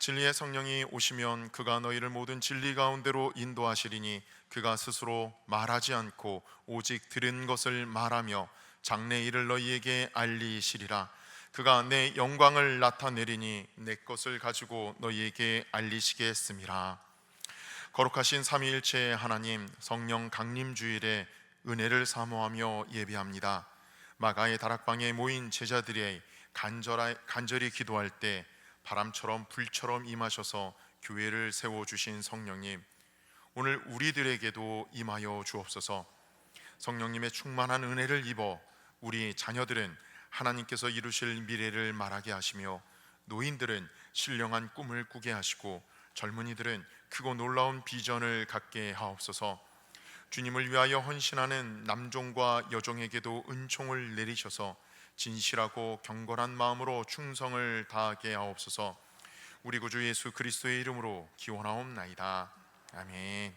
진리의 성령이 오시면 그가 너희를 모든 진리 가운데로 인도하시리니 그가 스스로 말하지 않고 오직 들은 것을 말하며 장래 일을 너희에게 알리시리라. 그가 내 영광을 나타내리니 내 것을 가지고 너희에게 알리시게 했음이라. 거룩하신 삼위일체의 하나님, 성령 강림주일에 은혜를 사모하며 예배합니다. 마가의 다락방에 모인 제자들의 간절히 기도할 때 바람처럼 불처럼 임하셔서 교회를 세워주신 성령님, 오늘 우리들에게도 임하여 주옵소서. 성령님의 충만한 은혜를 입어 우리 자녀들은 하나님께서 이루실 미래를 말하게 하시며, 노인들은 신령한 꿈을 꾸게 하시고, 젊은이들은 크고 놀라운 비전을 갖게 하옵소서. 주님을 위하여 헌신하는 남종과 여종에게도 은총을 내리셔서 진실하고 경건한 마음으로 충성을 다하게 하옵소서. 우리 구주 예수 그리스도의 이름으로 기원하옵나이다. 아멘.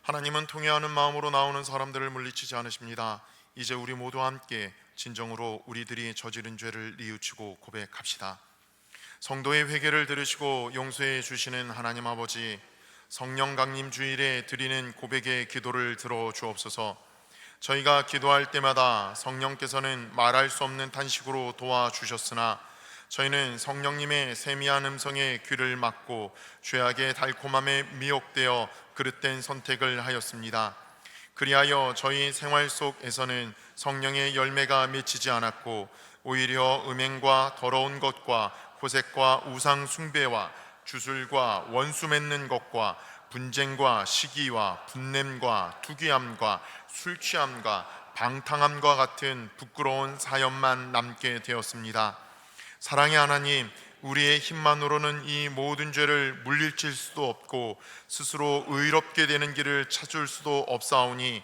하나님은 통회하는 마음으로 나오는 사람들을 물리치지 않으십니다. 이제 우리 모두 함께 진정으로 우리들이 저지른 죄를 뉘우치고 고백합시다. 성도의 회개를 들으시고 용서해 주시는 하나님 아버지, 성령 강림 주일에 드리는 고백의 기도를 들어 주옵소서. 저희가 기도할 때마다 성령께서는 말할 수 없는 탄식으로 도와주셨으나 저희는 성령님의 세미한 음성에 귀를 막고 죄악의 달콤함에 미혹되어 그릇된 선택을 하였습니다. 그리하여 저희 생활 속에서는 성령의 열매가 맺히지 않았고 오히려 음행과 더러운 것과 호색과 우상 숭배와 주술과 원수 맺는 것과 분쟁과 시기와 분냄과 투기함과 술 취함과 방탕함과 같은 부끄러운 사연만 남게 되었습니다. 사랑의 하나님, 우리의 힘만으로는 이 모든 죄를 물리칠 수도 없고 스스로 의롭게 되는 길을 찾을 수도 없사오니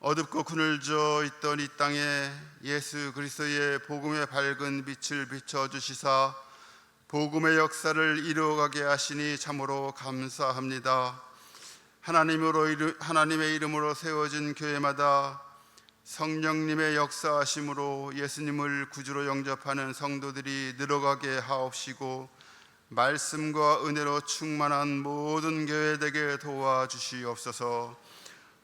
어둡고 그늘져 있던 이 땅에 예수 그리스도의 복음의 밝은 빛을 비춰주시사 복음의 역사를 이루어가게 하시니 참으로 감사합니다. 하나님의 이름으로 세워진 교회마다 성령님의 역사하심으로 예수님을 구주로 영접하는 성도들이 늘어가게 하옵시고 말씀과 은혜로 충만한 모든 교회 되게 도와주시옵소서.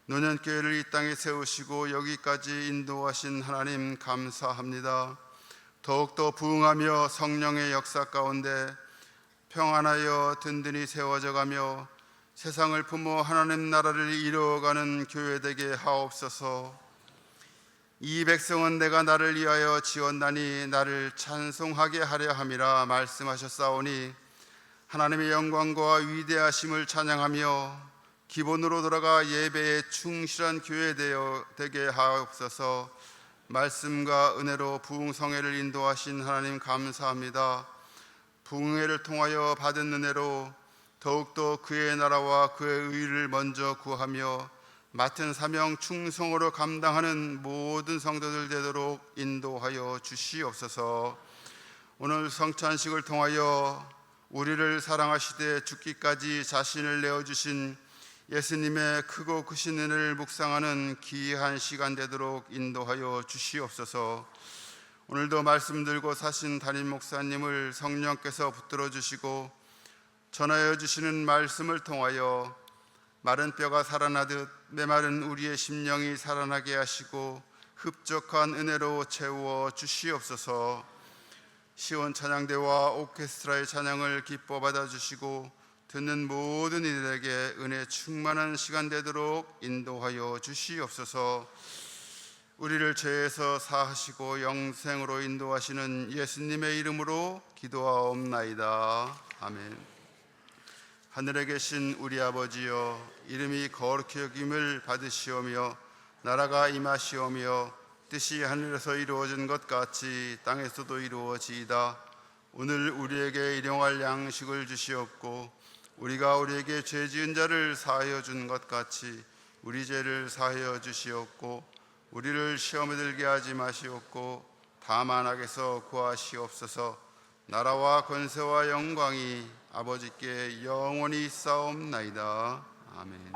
노년교회를 이 땅에 세우시고 여기까지 인도하신 하나님 감사합니다. 더욱더 부흥하며 성령의 역사 가운데 평안하여 든든히 세워져가며 세상을 품어 하나님 나라를 이루어가는 교회 되게 하옵소서. 이 백성은 내가 나를 위하여 지었나니 나를 찬송하게 하려 함이라 말씀하셨사오니 하나님의 영광과 위대하심을 찬양하며 기본으로 돌아가 예배에 충실한 교회 되게 하옵소서. 말씀과 은혜로 부흥성회를 인도하신 하나님 감사합니다. 부흥회를 통하여 받은 은혜로 더욱더 그의 나라와 그의 의를 먼저 구하며 맡은 사명 충성으로 감당하는 모든 성도들 되도록 인도하여 주시옵소서. 오늘 성찬식을 통하여 우리를 사랑하시되 죽기까지 자신을 내어주신 예수님의 크고 크신 은혜를 묵상하는 귀한 시간 되도록 인도하여 주시옵소서. 오늘도 말씀 들고 사신 담임 목사님을 성령께서 붙들어 주시고 전하여 주시는 말씀을 통하여 마른 뼈가 살아나듯 메마른 우리의 심령이 살아나게 하시고 흡족한 은혜로 채워 주시옵소서. 시온 찬양대와 오케스트라의 찬양을 기뻐 받아주시고 듣는 모든 이들에게 은혜 충만한 시간 되도록 인도하여 주시옵소서. 우리를 죄에서 사하시고 영생으로 인도하시는 예수님의 이름으로 기도하옵나이다. 아멘. 하늘에 계신 우리 아버지여, 이름이 거룩히 여김을 받으시오며 나라가 임하시오며 뜻이 하늘에서 이루어진 것 같이 땅에서도 이루어지이다. 오늘 우리에게 일용할 양식을 주시옵고 우리가 우리에게 죄 지은 자를 사하여 준 것 같이 우리 죄를 사하여 주시옵고 우리를 시험에 들게 하지 마시옵고 다만 악에서 구하시옵소서. 나라와 권세와 영광이 아버지께 영원히 있사옵나이다. 아멘.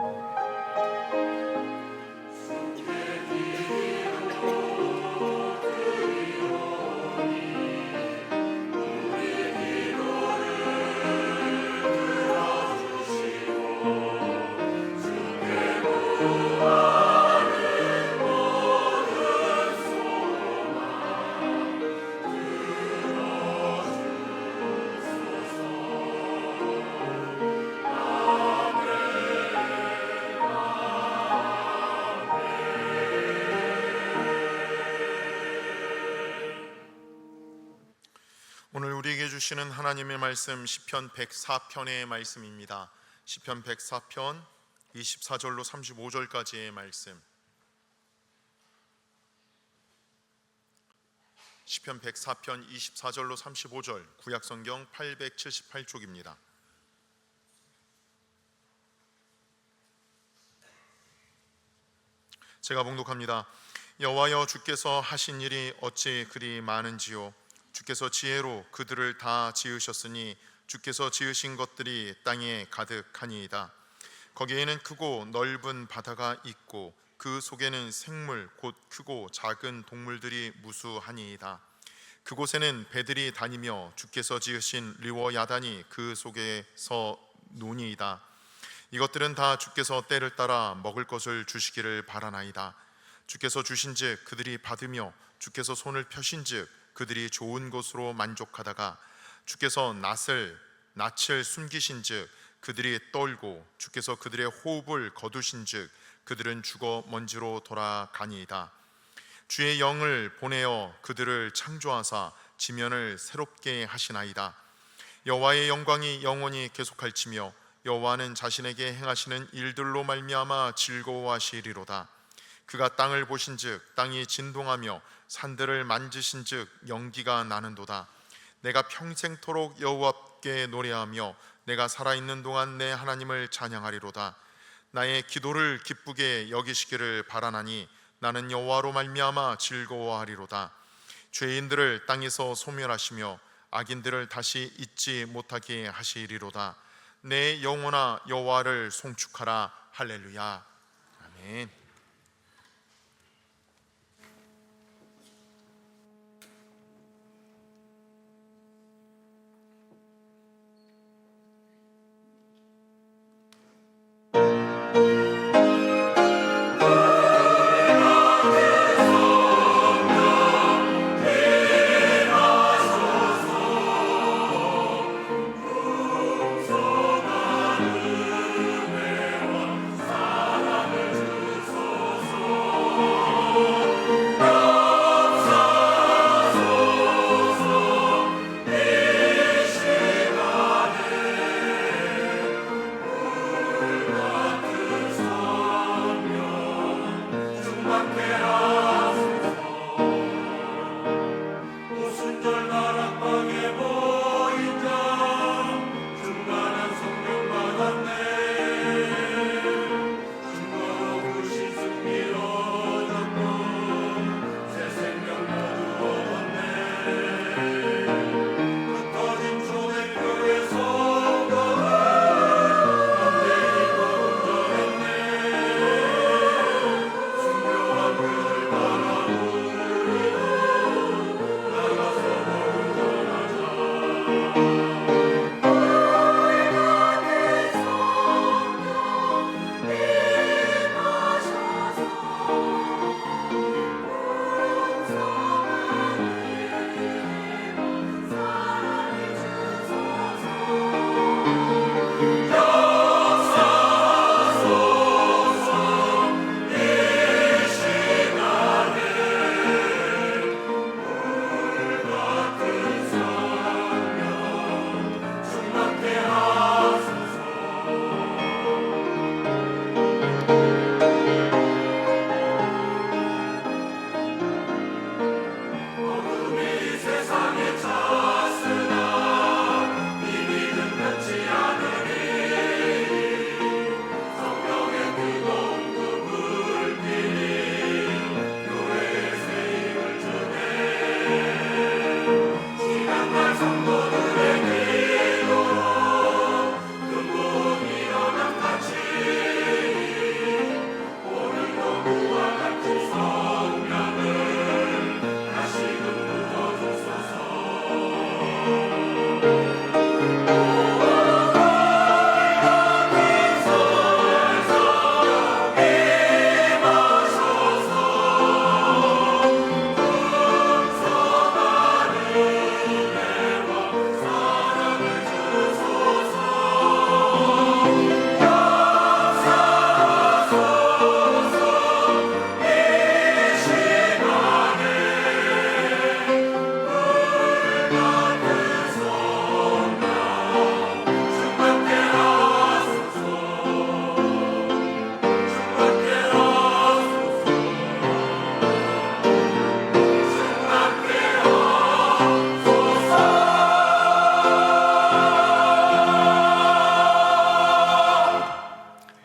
오늘 우리에게 주시는 하나님의 말씀 시편 104편의 말씀입니다. 시편 104편 24절로 35절까지의 말씀. 시편 104편 24절로 35절, 구약성경 878쪽입니다. 제가 봉독합니다. 여호와여, 주께서 하신 일이 어찌 그리 많은지요. 주께서 지혜로 그들을 다 지으셨으니 주께서 지으신 것들이 땅에 가득하니이다. 거기에는 크고 넓은 바다가 있고 그 속에는 생물 곧 크고 작은 동물들이 무수하니이다. 그곳에는 배들이 다니며 주께서 지으신 리워 야단이 그 속에서 노니이다. 이것들은 다 주께서 때를 따라 먹을 것을 주시기를 바라나이다. 주께서 주신즉 그들이 받으며 주께서 손을 펴신즉 그들이 좋은 것으로 만족하다가 주께서 낯을 숨기신즉 그들이 떨고 주께서 그들의 호흡을 거두신즉 그들은 죽어 먼지로 돌아가니이다. 주의 영을 보내어 그들을 창조하사 지면을 새롭게 하시나이다. 여호와의 영광이 영원히 계속할지며 여호와는 자신에게 행하시는 일들로 말미암아 즐거워하시리로다. 그가 땅을 보신즉 땅이 진동하며 산들을 만지신즉 연기가 나는도다. 내가 평생토록 여호와께 노래하며 내가 살아있는 동안 내 하나님을 찬양하리로다. 나의 기도를 기쁘게 여기시기를 바라나니 나는 여호와로 말미암아 즐거워하리로다. 죄인들을 땅에서 소멸하시며 악인들을 다시 잊지 못하게 하시리로다. 내 영혼아 여호와를 송축하라. 할렐루야. 아멘.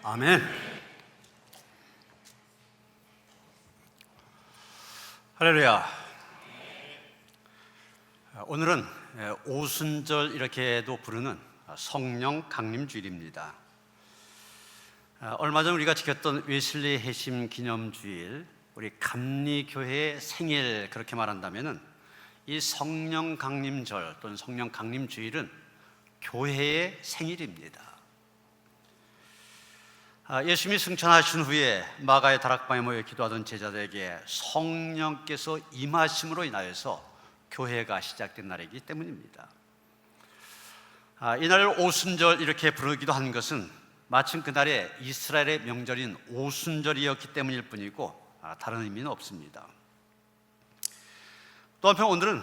아멘. 할렐루야. 오늘은 오순절 이렇게도 부르는 성령 강림주일입니다. 얼마 전 우리가 지켰던 웨슬리 회심 기념주일, 우리 감리교회의 생일 그렇게 말한다면은 이 성령 강림절 또는 성령 강림주일은 교회의 생일입니다. 예수님이 승천하신 후에 마가의 다락방에 모여 기도하던 제자들에게 성령께서 임하심으로 인하여서 교회가 시작된 날이기 때문입니다. 이날을 오순절 이렇게 부르기도 한 것은 마침 그날에 이스라엘의 명절인 오순절이었기 때문일 뿐이고 다른 의미는 없습니다. 또 한편 오늘은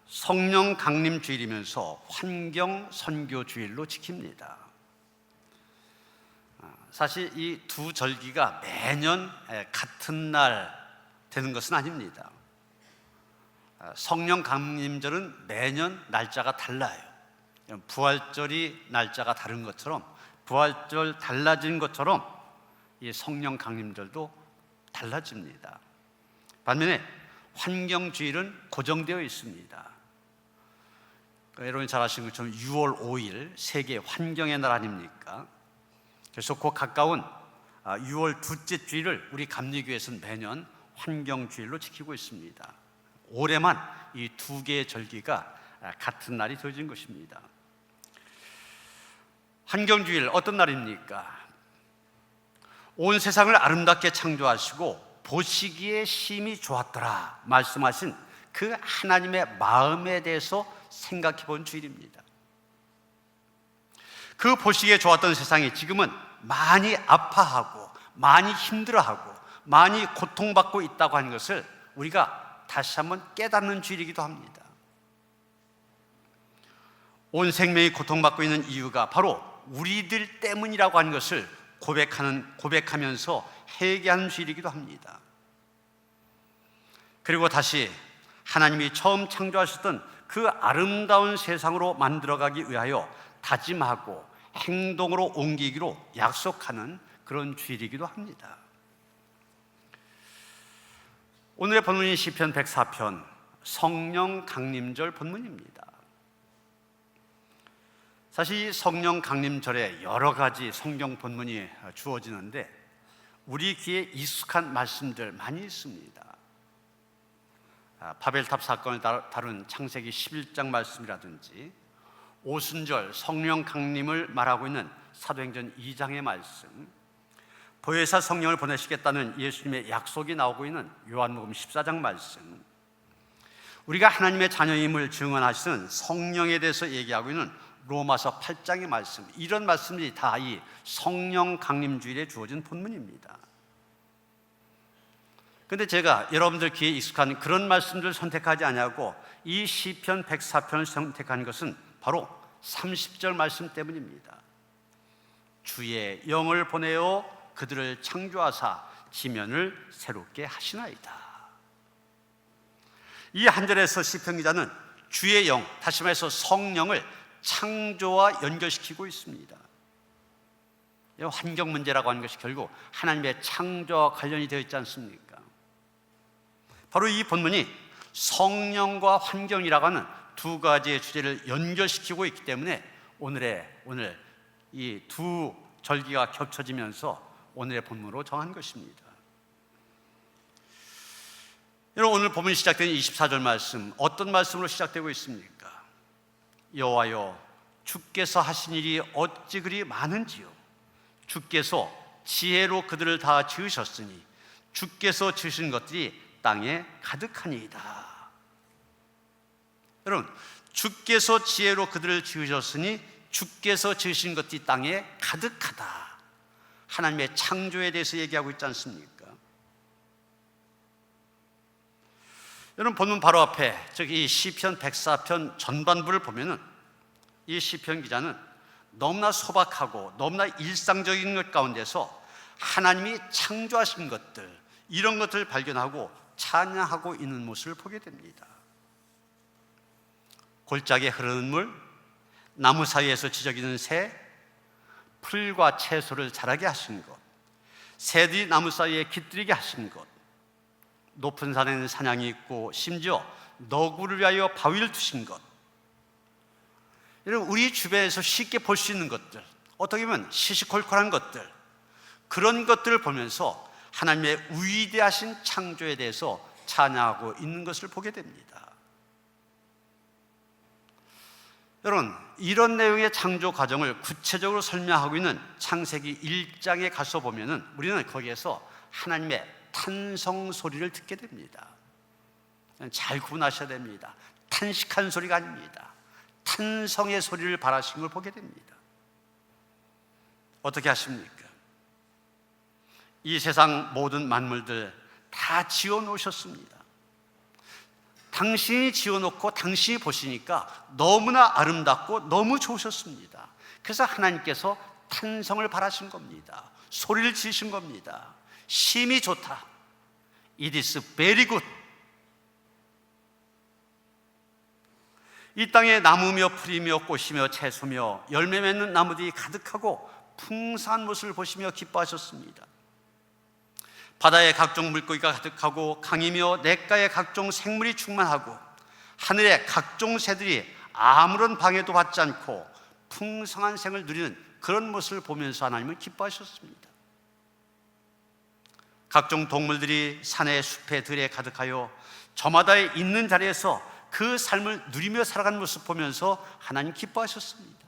성령 강림주일이면서 환경 선교주일로 지킵니다. 사실 이 두 절기가 매년 같은 날 되는 것은 아닙니다. 성령 강림절은 매년 날짜가 달라요. 부활절이 날짜가 다른 것처럼, 부활절 달라진 것처럼 이 성령 강림절도 달라집니다. 반면에 환경주일은 고정되어 있습니다. 여러분이 잘 아시는 것처럼 6월 5일 세계 환경의 날 아닙니까? 그래서 그 가까운 6월 둘째 주일을 우리 감리교회에서는 매년 환경주일로 지키고 있습니다. 올해만 이 두 개의 절기가 같은 날이 되어진 것입니다. 환경주일 어떤 날입니까? 온 세상을 아름답게 창조하시고 보시기에 심히 좋았더라 말씀하신 그 하나님의 마음에 대해서 생각해 본 주일입니다. 그 보시기에 좋았던 세상이 지금은 많이 아파하고 많이 힘들어하고 많이 고통받고 있다고 하는 것을 우리가 다시 한번 깨닫는 주일이기도 합니다. 온 생명이 고통받고 있는 이유가 바로 우리들 때문이라고 하는 것을 고백하면서 회개하는 주일이기도 합니다. 그리고 다시 하나님이 처음 창조하셨던 그 아름다운 세상으로 만들어가기 위하여 다짐하고 행동으로 옮기기로 약속하는 그런 주일이기도 합니다. 오늘의 본문이 시편 104편 성령 강림절 본문입니다. 사실 이 성령 강림절에 여러 가지 성경 본문이 주어지는데 우리 귀에 익숙한 말씀들 많이 있습니다. 바벨탑 사건을 다룬 창세기 11장 말씀이라든지 오순절 성령 강림을 말하고 있는 사도행전 2장의 말씀, 보혜사 성령을 보내시겠다는 예수님의 약속이 나오고 있는 요한복음 14장 말씀, 우리가 하나님의 자녀임을 증언하시는 성령에 대해서 얘기하고 있는 로마서 8장의 말씀, 이런 말씀들이 다 이 성령 강림주일에 주어진 본문입니다. 그런데 제가 여러분들 귀에 익숙한 그런 말씀들을 선택하지 아니하고 이 시편 104편을 선택한 것은 바로 30절 말씀 때문입니다. 주의 영을 보내어 그들을 창조하사 지면을 새롭게 하시나이다. 이 한 절에서 시편 기자는 주의 영, 다시 말해서 성령을 창조와 연결시키고 있습니다. 환경 문제라고 하는 것이 결국 하나님의 창조와 관련이 되어 있지 않습니까? 바로 이 본문이 성령과 환경이라고 하는 두 가지의 주제를 연결시키고 있기 때문에 오늘 이 두 절기가 겹쳐지면서 오늘의 본문으로 정한 것입니다. 여러분, 오늘 본문이 시작된 24절 말씀, 어떤 말씀으로 시작되고 있습니까? 여호와여, 주께서 하신 일이 어찌 그리 많은지요. 주께서 지혜로 그들을 다 지으셨으니 주께서 지으신 것들이 땅에 가득하니이다. 여러분, 주께서 지혜로 그들을 지으셨으니 주께서 지으신 것들이 땅에 가득하다. 하나님의 창조에 대해서 얘기하고 있지 않습니까? 여러분, 본문 바로 앞에 이 시편 104편 전반부를 보면은 이 시편 기자는 너무나 소박하고 너무나 일상적인 것 가운데서 하나님이 창조하신 것들, 이런 것들을 발견하고 찬양하고 있는 모습을 보게 됩니다. 골짜기에 흐르는 물, 나무 사이에서 지저귀는 새, 풀과 채소를 자라게 하신 것, 새들이 나무 사이에 깃들이게 하신 것, 높은 산에는 사냥이 있고 심지어 너구를 위하여 바위를 두신 것, 이런 우리 주변에서 쉽게 볼 수 있는 것들, 어떻게 보면 시시콜콜한 것들, 그런 것들을 보면서 하나님의 위대하신 창조에 대해서 찬양하고 있는 것을 보게 됩니다. 여러분, 이런 내용의 창조 과정을 구체적으로 설명하고 있는 창세기 1장에 가서 보면은 우리는 거기에서 하나님의 탄성 소리를 듣게 됩니다. 잘 구분하셔야 됩니다. 탄식한 소리가 아닙니다. 탄성의 소리를 발하신 걸 보게 됩니다. 어떻게 하십니까? 이 세상 모든 만물들 다 지어 놓으셨습니다. 당신이 지어놓고 당신이 보시니까 너무나 아름답고 너무 좋으셨습니다. 그래서 하나님께서 탄성을 바라신 겁니다. 소리를 지으신 겁니다. 심히 좋다. It is very good. 이 땅에 나무며 풀이며 꽃이며 채소며 열매 맺는 나무들이 가득하고 풍성한 모습을 보시며 기뻐하셨습니다. 바다에 각종 물고기가 가득하고 강이며 냇가에 각종 생물이 충만하고 하늘에 각종 새들이 아무런 방해도 받지 않고 풍성한 생을 누리는 그런 모습을 보면서 하나님은 기뻐하셨습니다. 각종 동물들이 산에 숲에 들에 가득하여 저마다 있는 자리에서 그 삶을 누리며 살아가는 모습 보면서 하나님 기뻐하셨습니다.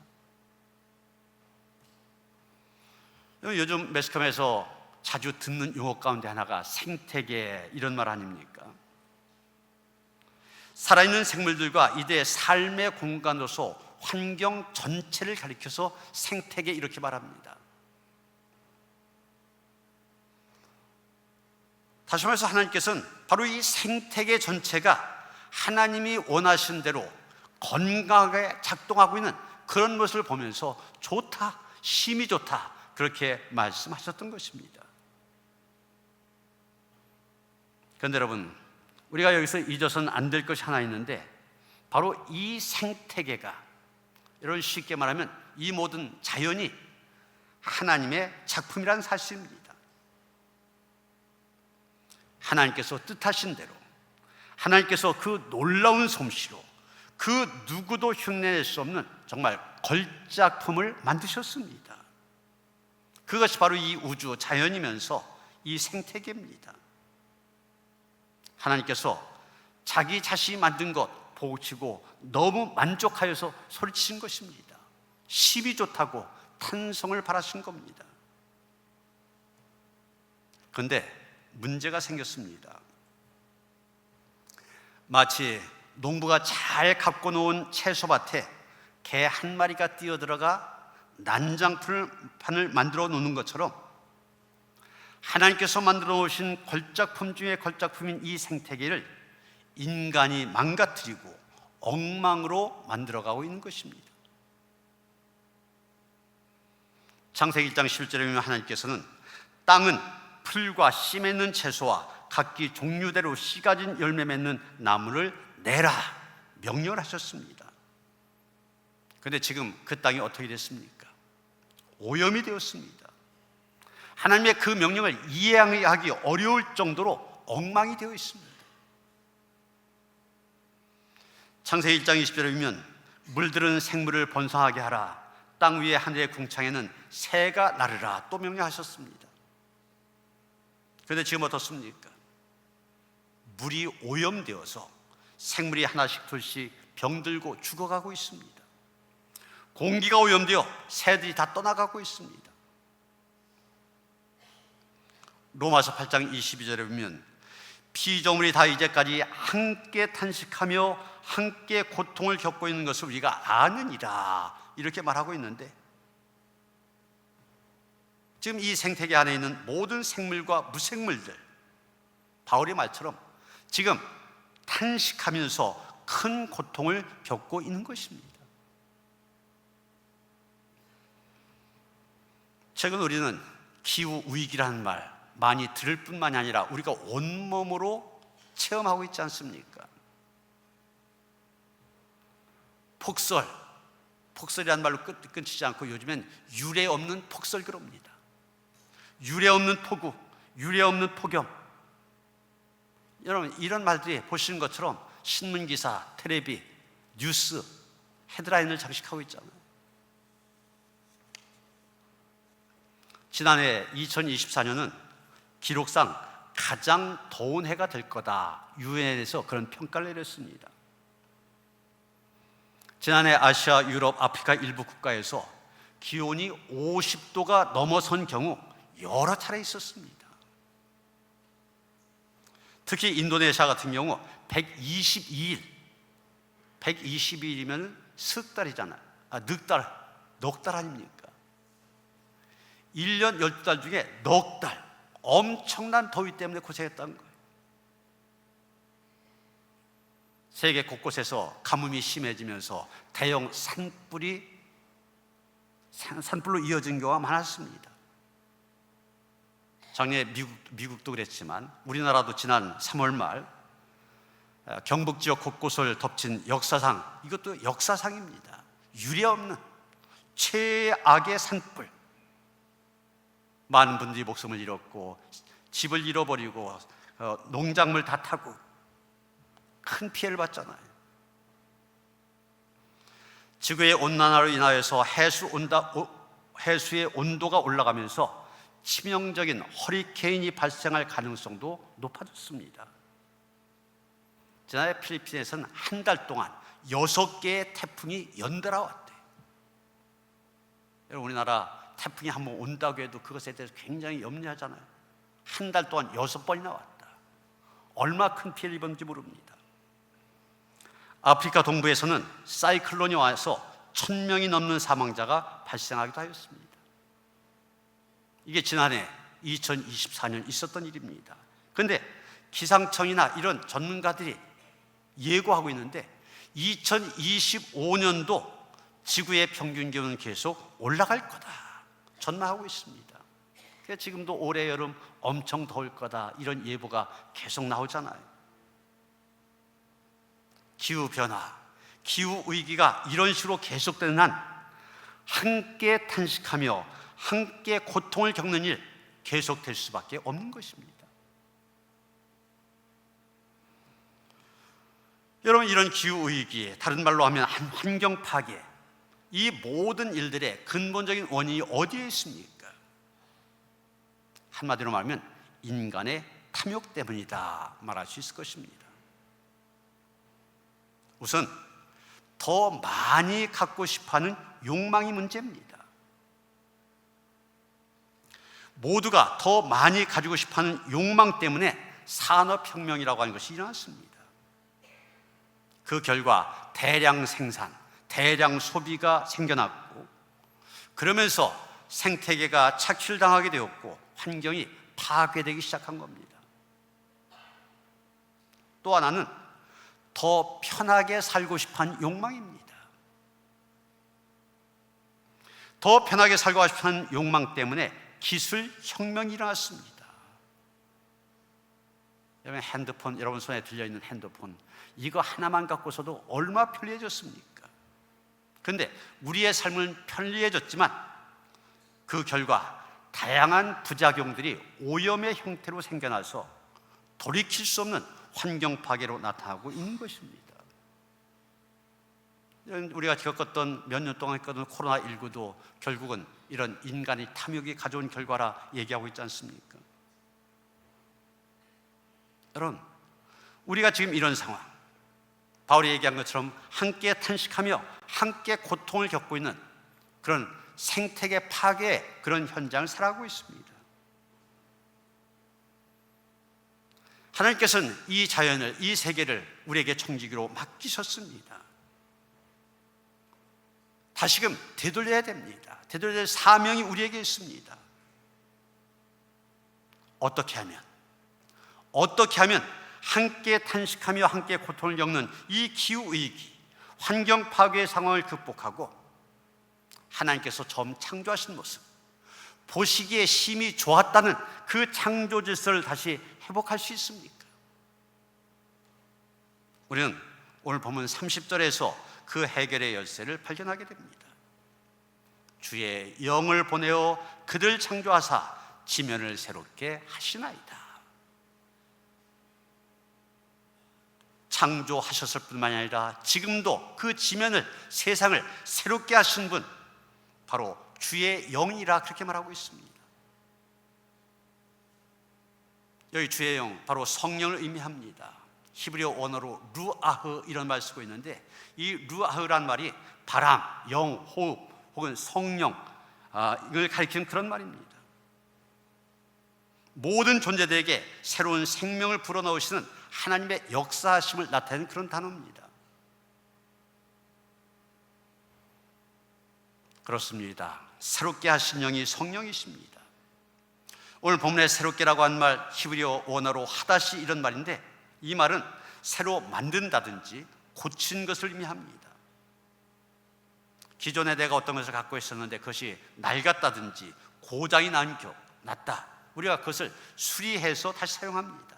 요즘 매스컴에서 자주 듣는 용어 가운데 하나가 생태계 이런 말 아닙니까? 살아있는 생물들과 이들의 삶의 공간으로서 환경 전체를 가리켜서 생태계 이렇게 말합니다. 다시 말해서 하나님께서는 바로 이 생태계 전체가 하나님이 원하신 대로 건강하게 작동하고 있는 그런 모습을 보면서 좋다, 심히 좋다 그렇게 말씀하셨던 것입니다. 그런데 여러분, 우리가 여기서 잊어서는 안 될 것이 하나 있는데 바로 이 생태계가, 이런 쉽게 말하면 이 모든 자연이 하나님의 작품이라는 사실입니다. 하나님께서 뜻하신 대로, 하나님께서 그 놀라운 솜씨로 그 누구도 흉내낼 수 없는 정말 걸작품을 만드셨습니다. 그것이 바로 이 우주 자연이면서 이 생태계입니다. 하나님께서 자기 자신이 만든 것 보고 치고 너무 만족하여서 소리치신 것입니다. 심히 좋다고 탄성을 바라신 겁니다. 그런데 문제가 생겼습니다. 마치 농부가 잘 가꿔 놓은 채소밭에 개 한 마리가 뛰어들어가 난장판을 만들어 놓는 것처럼 하나님께서 만들어 놓으신 걸작품 중에 걸작품인 이 생태계를 인간이 망가뜨리고 엉망으로 만들어가고 있는 것입니다. 창세기 1장 11절에 보면 하나님께서는 땅은 풀과 씨 맺는 채소와 각기 종류대로 씨 가진 열매 맺는 나무를 내라 명령을 하셨습니다. 그런데 지금 그 땅이 어떻게 됐습니까? 오염이 되었습니다. 하나님의 그 명령을 이해하기 어려울 정도로 엉망이 되어 있습니다. 창세기 1장 20절에 보면 물들은 생물을 번성하게 하라, 땅 위에 하늘의 궁창에는 새가 나르라 또 명령하셨습니다. 그런데 지금 어떻습니까? 물이 오염되어서 생물이 하나씩 둘씩 병들고 죽어가고 있습니다. 공기가 오염되어 새들이 다 떠나가고 있습니다. 로마서 8장 22절에 보면 피조물이 다 이제까지 함께 탄식하며 함께 고통을 겪고 있는 것을 우리가 아느니라 이렇게 말하고 있는데, 지금 이 생태계 안에 있는 모든 생물과 무생물들, 바울의 말처럼 지금 탄식하면서 큰 고통을 겪고 있는 것입니다. 최근 우리는 기후위기라는 말 많이 들을 뿐만이 아니라 우리가 온몸으로 체험하고 있지 않습니까? 폭설이라는 말로 끊치지 않고 요즘엔 유례 없는 폭설 그럽니다. 유례 없는 폭우, 유례 없는 폭염. 여러분, 이런 말들이 보시는 것처럼 신문기사, 텔레비, 뉴스, 헤드라인을 장식하고 있잖아요. 지난해 2024년은 기록상 가장 더운 해가 될 거다, 유엔에서 그런 평가를 내렸습니다. 지난해 아시아, 유럽, 아프리카 일부 국가에서 기온이 50도가 넘어선 경우 여러 차례 있었습니다. 특히 인도네시아 같은 경우 122일이면 석 달이잖아요. 넉 달 아닙니까? 1년 12달 중에 넉 달 엄청난 더위 때문에 고생했다는 거예요. 세계 곳곳에서 가뭄이 심해지면서 대형 산불로 이어진 경우가 많았습니다. 작년에 미국도 그랬지만 우리나라도 지난 3월 말 경북 지역 곳곳을 덮친 역사상, 이것도 역사상입니다. 유례없는 최악의 산불, 많은 분들이 목숨을 잃었고 집을 잃어버리고 농작물 다 타고 큰 피해를 봤잖아요. 지구의 온난화로 인하여서 해수의 온도가 올라가면서 치명적인 허리케인이 발생할 가능성도 높아졌습니다. 지난해 필리핀에서는 한 달 동안 6개의 태풍이 연달아 왔대요. 여러분, 우리나라 태풍이 한번 온다고 해도 그것에 대해서 굉장히 염려하잖아요. 한 달 동안 6번이나 왔다. 얼마 큰 피해를 입었는지 모릅니다. 아프리카 동부에서는 사이클론이 와서 1000명이 넘는 사망자가 발생하기도 하였습니다. 이게 지난해 2024년 있었던 일입니다. 그런데 기상청이나 이런 전문가들이 예고하고 있는데 2025년도 지구의 평균 기온은 계속 올라갈 거다 전망하고 있습니다. 그래서 지금도 올해 여름 엄청 더울 거다 이런 예보가 계속 나오잖아요. 기후변화, 기후위기가 이런 식으로 계속되는 한 함께 탄식하며 함께 고통을 겪는 일 계속될 수밖에 없는 것입니다. 여러분, 이런 기후위기, 다른 말로 하면 환경 파괴, 이 모든 일들의 근본적인 원인이 어디에 있습니까? 한마디로 말하면 인간의 탐욕 때문이다 말할 수 있을 것입니다. 우선 더 많이 갖고 싶어하는 욕망이 문제입니다. 모두가 더 많이 가지고 싶어하는 욕망 때문에 산업혁명이라고 하는 것이 일어났습니다. 그 결과 대량 생산, 대량 소비가 생겨났고, 그러면서 생태계가 착취당하게 되었고 환경이 파괴되기 시작한 겁니다. 또 하나는 더 편하게 살고 싶어하는 욕망입니다. 더 편하게 살고 싶어하는 욕망 때문에 기술 혁명이 일어났습니다. 여러분, 핸드폰, 여러분 손에 들려있는 핸드폰, 이거 하나만 갖고서도 얼마나 편리해졌습니까? 그런데 우리의 삶은 편리해졌지만 그 결과 다양한 부작용들이 오염의 형태로 생겨나서 돌이킬 수 없는 환경 파괴로 나타나고 있는 것입니다. 우리가 겪었던 몇 년 동안 겪었던 코로나19도 결국은 이런 인간의 탐욕이 가져온 결과라 얘기하고 있지 않습니까? 여러분, 우리가 지금 이런 상황, 바울이 얘기한 것처럼 함께 탄식하며 함께 고통을 겪고 있는 그런 생태계 파괴의 그런 현장을 살아가고 있습니다. 하나님께서는 이 자연을, 이 세계를 우리에게 청지기로 맡기셨습니다. 다시금 되돌려야 됩니다. 되돌려야 될 사명이 우리에게 있습니다. 어떻게 하면 함께 탄식하며 함께 고통을 겪는 이 기후위기, 환경 파괴의 상황을 극복하고 하나님께서 처음 창조하신 모습, 보시기에 심히 좋았다는 그 창조 질서를 다시 회복할 수 있습니까? 우리는 오늘 본문 30절에서 그 해결의 열쇠를 발견하게 됩니다. 주의 영을 보내어 그들 창조하사 지면을 새롭게 하시나이다. 창조하셨을 뿐만 아니라 지금도 그 지면을, 세상을 새롭게 하신 분, 바로 주의 영이라 그렇게 말하고 있습니다. 여기 주의 영, 바로 성령을 의미합니다. 히브리어 원어로 루아흐 이런 말 쓰고 있는데, 이 루아흐란 말이 바람, 영, 호흡 혹은 성령, 이걸 가리키는 그런 말입니다. 모든 존재들에게 새로운 생명을 불어넣으시는 하나님의 역사하심을 나타내는 그런 단어입니다. 그렇습니다. 새롭게 하신 영이 성령이십니다. 오늘 본문에 새롭게라고 한 말, 히브리어 원어로 하다시 이런 말인데, 이 말은 새로 만든다든지 고친 것을 의미합니다. 기존에 내가 어떤 것을 갖고 있었는데 그것이 낡았다든지 고장이 났다, 우리가 그것을 수리해서 다시 사용합니다.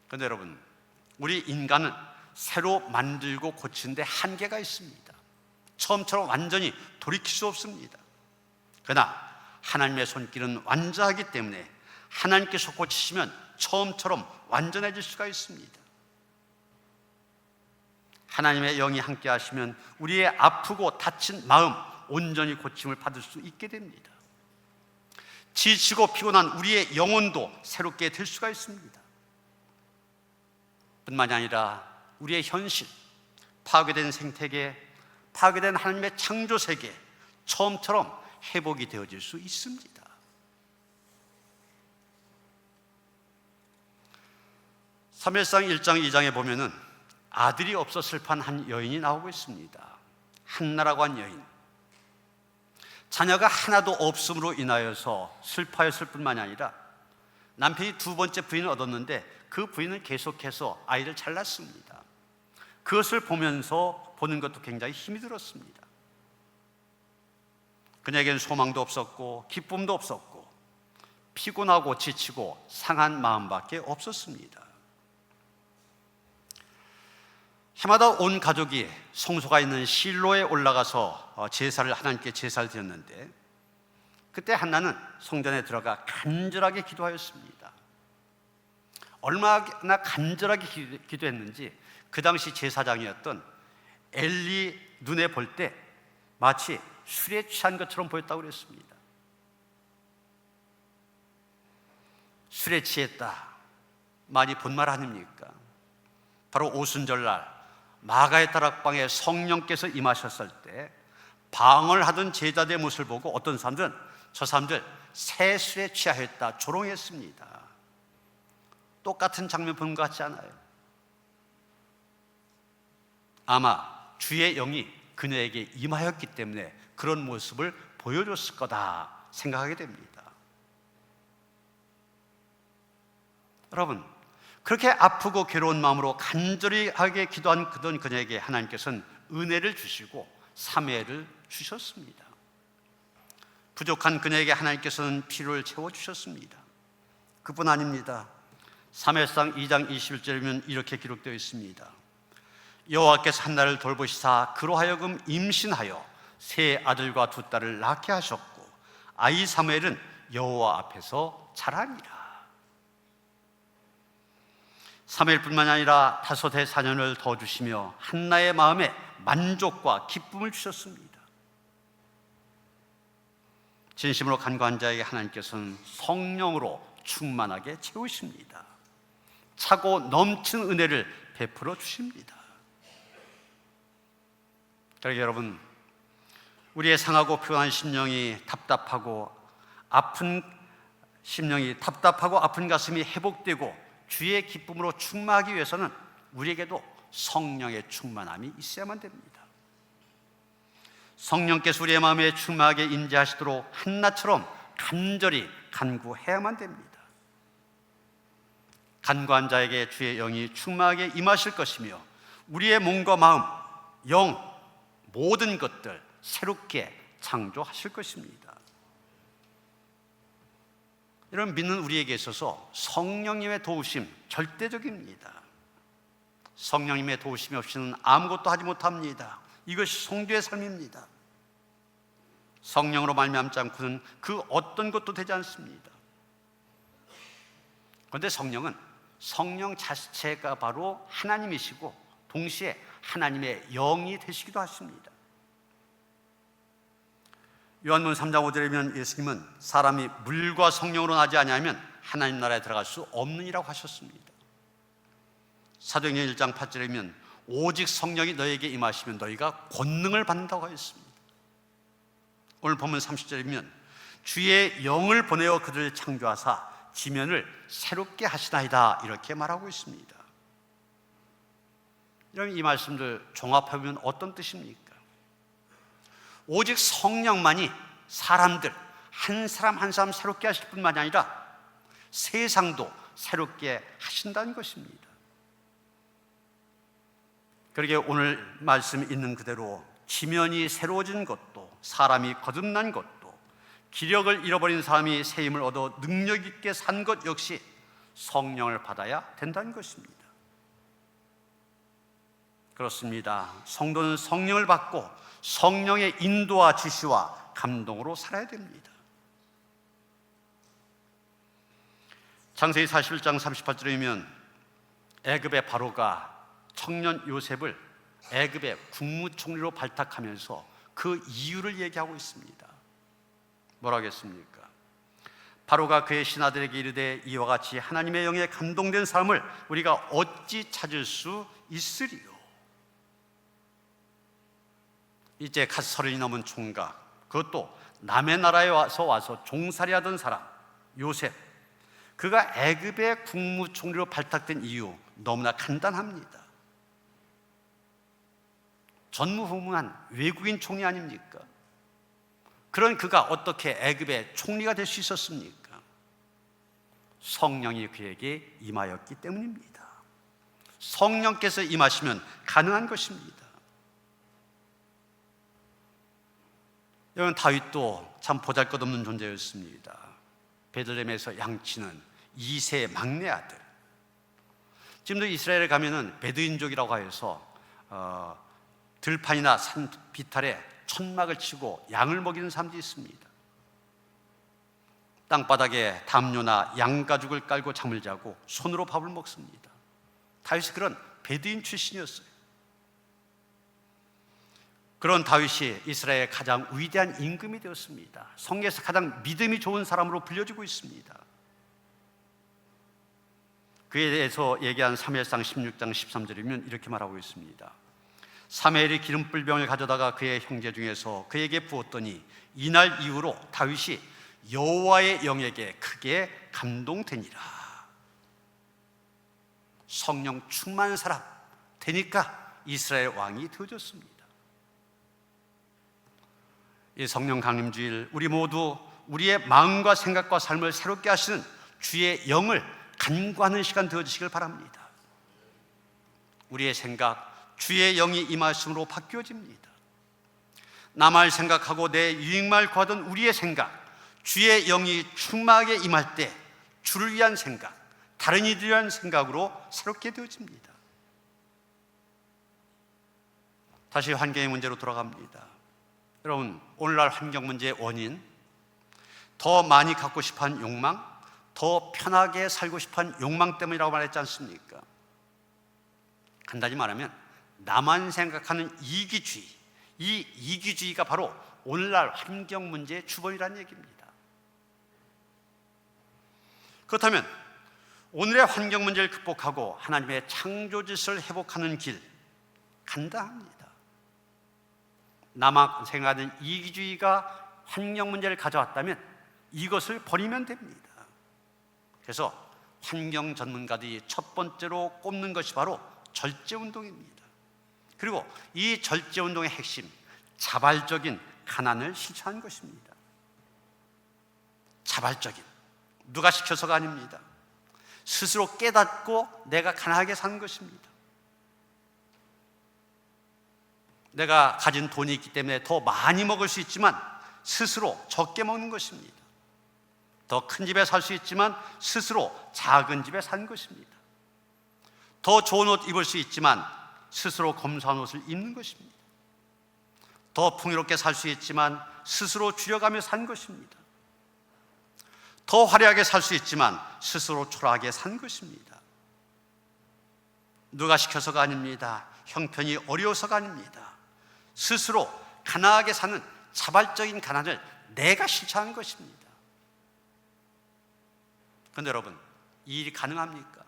그런데 여러분, 우리 인간은 새로 만들고 고치는데 한계가 있습니다. 처음처럼 완전히 돌이킬 수 없습니다. 그러나 하나님의 손길은 완전하기 때문에 하나님께서 고치시면 처음처럼 완전해질 수가 있습니다. 하나님의 영이 함께 하시면 우리의 아프고 다친 마음 온전히 고침을 받을 수 있게 됩니다. 지치고 피곤한 우리의 영혼도 새롭게 될 수가 있습니다. 뿐만이 아니라 우리의 현실, 파괴된 생태계, 파괴된 하나님의 창조 세계, 처음처럼 회복이 되어질 수 있습니다. 사무엘상 1장 2장에 보면은 아들이 없어 슬퍼한 한 여인이 나오고 있습니다. 한나라고 한 여인. 자녀가 하나도 없음으로 인하여서 슬퍼했을 뿐만이 아니라 남편이 두 번째 부인을 얻었는데 그 부인은 계속해서 아이를 잘 낳습니다. 그것을 보는 것도 굉장히 힘이 들었습니다. 그녀에게는 소망도 없었고 기쁨도 없었고 피곤하고 지치고 상한 마음밖에 없었습니다. 해마다 온 가족이 성소가 있는 실로에 올라가서 하나님께 제사를 드렸는데 그때 한나는 성전에 들어가 간절하게 기도하였습니다. 얼마나 간절하게 기도했는지 그 당시 제사장이었던 엘리 눈에 볼 때 마치 술에 취한 것처럼 보였다고 그랬습니다. 술에 취했다, 많이 본 말 아닙니까? 바로 오순절날 마가의 다락방에 성령께서 임하셨을 때 방을 하던 제자들의 모습을 보고 어떤 사람들은 저 사람들 새 술에 취하였다 조롱했습니다. 똑같은 장면 본 것 같지 않아요? 아마 주의 영이 그녀에게 임하였기 때문에 그런 모습을 보여줬을 거다 생각하게 됩니다. 여러분, 그렇게 아프고 괴로운 마음으로 간절하게 기도한 그녀에게 하나님께서는 은혜를 주시고 사매를 주셨습니다. 부족한 그녀에게 하나님께서는 필요를 채워주셨습니다. 그뿐 아닙니다. 사무엘상 2장 21절이면 이렇게 기록되어 있습니다. 여호와께서 한나를 돌보시사 그로 하여금 임신하여 세 아들과 두 딸을 낳게 하셨고 아이 사무엘은 여호와 앞에서 자라니라. 사무엘뿐만 아니라 다섯의 자녀를 더 주시며 한나의 마음에 만족과 기쁨을 주셨습니다. 진심으로 간구한 자에게 하나님께서는 성령으로 충만하게 채우십니다. 차고 넘치는 은혜를 베풀어 주십니다. 그러게 여러분, 우리의 상하고 피곤한 심령이 답답하고 아픈 가슴이 회복되고 주의 기쁨으로 충만하기 위해서는 우리에게도 성령의 충만함이 있어야만 됩니다. 성령께서 우리의 마음에 충만하게 임재하시도록 한나처럼 간절히 간구해야만 됩니다. 간구한 자에게 주의 영이 충만하게 임하실 것이며 우리의 몸과 마음, 영, 모든 것들 새롭게 창조하실 것입니다. 이런 믿는 우리에게 있어서 성령님의 도우심 절대적입니다. 성령님의 도우심이 없이는 아무것도 하지 못합니다. 이것이 성도의 삶입니다. 성령으로 말미암지 않고는 그 어떤 것도 되지 않습니다. 그런데 성령 자체가 바로 하나님이시고 동시에 하나님의 영이 되시기도 하십니다. 요한복음 3장 5절에 예수님은 사람이 물과 성령으로 나지 아니하면 하나님 나라에 들어갈 수 없느니라고 하셨습니다. 사도행전 1장 8절에 오직 성령이 너에게 임하시면 너희가 권능을 받는다고 하였습니다. 오늘 본문 30절에 주의 영을 보내어 그들을 창조하사 지면을 새롭게 하시나이다 이렇게 말하고 있습니다. 이런 이 말씀들 종합해보면 어떤 뜻입니까? 오직 성령만이 사람들 한 사람 한 사람 새롭게 하실 뿐만이 아니라 세상도 새롭게 하신다는 것입니다. 그러게 오늘 말씀 있는 그대로 지면이 새로워진 것도, 사람이 거듭난 것도, 기력을 잃어버린 사람이 새 힘을 얻어 능력 있게 산 것 역시 성령을 받아야 된다는 것입니다. 그렇습니다. 성도는 성령을 받고 성령의 인도와 지시와 감동으로 살아야 됩니다. 창세기 41장 38절에 보면 애굽의 바로가 청년 요셉을 애굽의 국무총리로 발탁하면서 그 이유를 얘기하고 있습니다. 뭐라 하겠습니까? 바로가 그의 신하들에게 이르되 이와 같이 하나님의 영에 감동된 사람을 우리가 어찌 찾을 수 있으리요? 이제 갓 30이 넘은 총각, 그것도 남의 나라에 와서 종살이 하던 사람 요셉, 그가 애굽의 국무총리로 발탁된 이유 너무나 간단합니다. 전무후무한 외국인 총리 아닙니까? 그런 그가 어떻게 애굽의 총리가 될 수 있었습니까? 성령이 그에게 임하였기 때문입니다. 성령께서 임하시면 가능한 것입니다. 여러분, 다윗도 참 보잘것없는 존재였습니다. 베들레헴에서 양치는 2세 막내 아들. 지금도 이스라엘에 가면은 베두인족이라고 해서 들판이나 산 비탈에 천막을 치고 양을 먹이는 사람들이 있습니다. 땅바닥에 담요나 양가죽을 깔고 잠을 자고 손으로 밥을 먹습니다. 다윗이 그런 베두인 출신이었어요. 그런 다윗이 이스라엘의 가장 위대한 임금이 되었습니다. 성경에서 가장 믿음이 좋은 사람으로 불려지고 있습니다. 그에 대해서 얘기한 사무엘상 16장 13절이면 이렇게 말하고 있습니다. 사무엘이 기름불병을 가져다가 그의 형제 중에서 그에게 부었더니 이날 이후로 다윗이 여호와의 영에게 크게 감동되니라. 성령 충만한 사람 되니까 이스라엘 왕이 되어졌습니다. 이 성령 강림주일, 우리 모두 우리의 마음과 생각과 삶을 새롭게 하시는 주의 영을 간구하는 시간 되어지시길 바랍니다. 우리의 생각, 주의 영이 임하심으로 바뀌어집니다. 남을 생각하고 내 유익만 구하던 우리의 생각, 주의 영이 충만하게 임할 때 주를 위한 생각, 다른 이들을 위한 생각으로 새롭게 되어집니다. 다시 환경의 문제로 돌아갑니다. 여러분, 오늘날 환경 문제의 원인, 더 많이 갖고 싶어하는 욕망, 더 편하게 살고 싶어하는 욕망 때문이라고 말했지 않습니까? 간단히 말하면 나만 생각하는 이기주의, 이 이기주의가 바로 오늘날 환경 문제의 주범이라는 얘기입니다. 그렇다면 오늘의 환경 문제를 극복하고 하나님의 창조 질서를 회복하는 길, 간단합니다. 나만 생각하는 이기주의가 환경 문제를 가져왔다면 이것을 버리면 됩니다. 그래서 환경 전문가들이 첫 번째로 꼽는 것이 바로 절제운동입니다. 그리고 이 절제운동의 핵심, 자발적인 가난을 실천하는 것입니다. 자발적인, 누가 시켜서가 아닙니다. 스스로 깨닫고 내가 가난하게 사는 것입니다. 내가 가진 돈이 있기 때문에 더 많이 먹을 수 있지만 스스로 적게 먹는 것입니다. 더 큰 집에 살 수 있지만 스스로 작은 집에 사는 것입니다. 더 좋은 옷 입을 수 있지만 스스로 검소한 옷을 입는 것입니다. 더 풍요롭게 살 수 있지만 스스로 줄여가며 산 것입니다. 더 화려하게 살 수 있지만 스스로 초라하게 산 것입니다. 누가 시켜서가 아닙니다. 형편이 어려워서가 아닙니다. 스스로 가난하게 사는 자발적인 가난을 내가 실천하는 것입니다. 그런데 여러분, 이 일이 가능합니까?